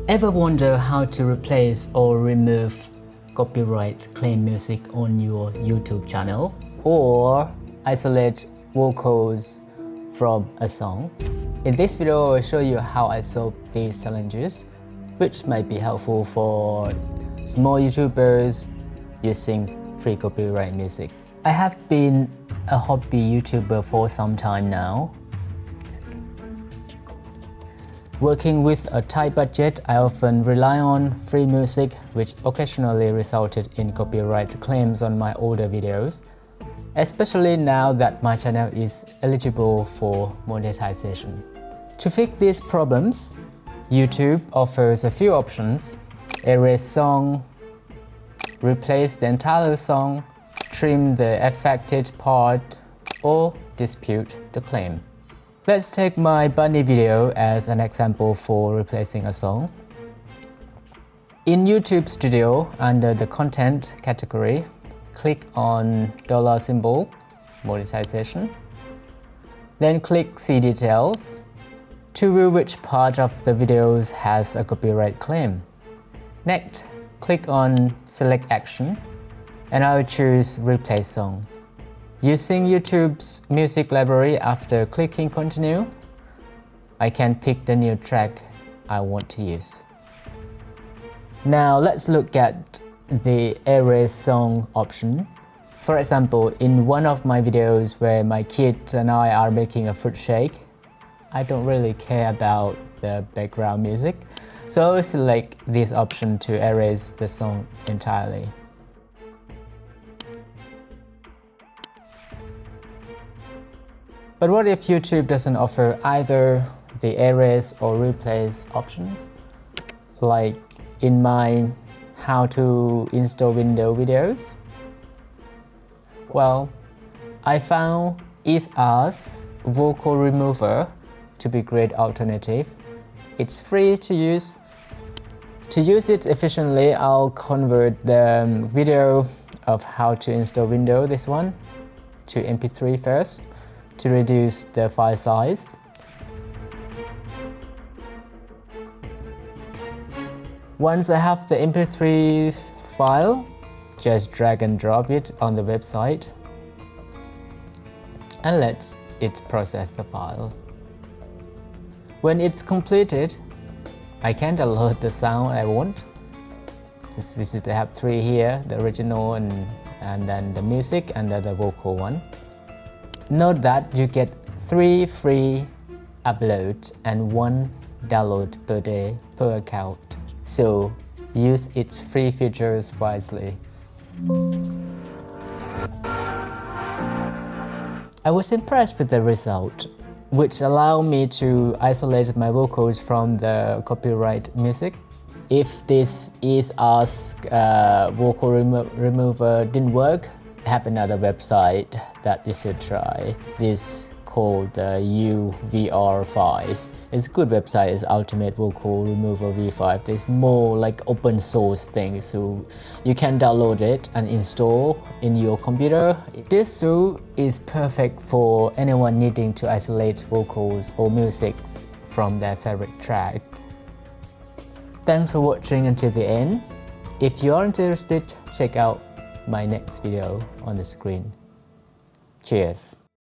Ever wonder how to replace or remove copyright claim music on your YouTube channel or isolate vocals from a song? In this video, I'll show you how I solve these challenges, which might be helpful for small YouTubers using free copyright music. I have been a hobby YouTuber for some time now. Working with a tight budget, I often rely on free music, which occasionally resulted in copyright claims on my older videos, especially now that my channel is eligible for monetization. To fix these problems, YouTube offers a few options: erase song, replace the entire song, trim the affected part, or dispute the claim. Let's take my bunny video as an example for replacing a song. In YouTube Studio, under the Content category, click on $symbol, monetization. Then click See Details to view which part of the videos has a copyright claim. Next, click on Select Action, and I'll choose Replace Song. Using YouTube's music library, after clicking Continue, I can pick the new track I want to use. Now let's look at the Erase Song option. For example, in one of my videos where my kids and I are making a fruit shake, I don't really care about the background music, so I'll select this option to erase the song entirely. But what if YouTube doesn't offer either the erase or replace options? Like in my how to install Windows videos? Well, I found Is Vocal Remover to be a great alternative. It's free to use. To use it efficiently, I'll convert the video of how to install Windows, this one, to MP3 first, to reduce the file size. Once I have the MP3 file, just drag and drop it on the website and let it process the file. When it's completed, I can download the sound I want. I have three here, the original and then the music and then the vocal one. Note that you get 3 free uploads and 1 download per day per account, so use its free features wisely. I was impressed with the result, which allowed me to isolate my vocals from the copyright music. If this vocal remover didn't work, I have another website that you should try. This called the UVR5. It's a good website. It's Ultimate Vocal Remover V5. It's more like open source thing, so you can download it and install in your computer. This tool is perfect for anyone needing to isolate vocals or music from their favorite track. Thanks for watching until the end. If you are interested, check out my next video on the screen. Cheers!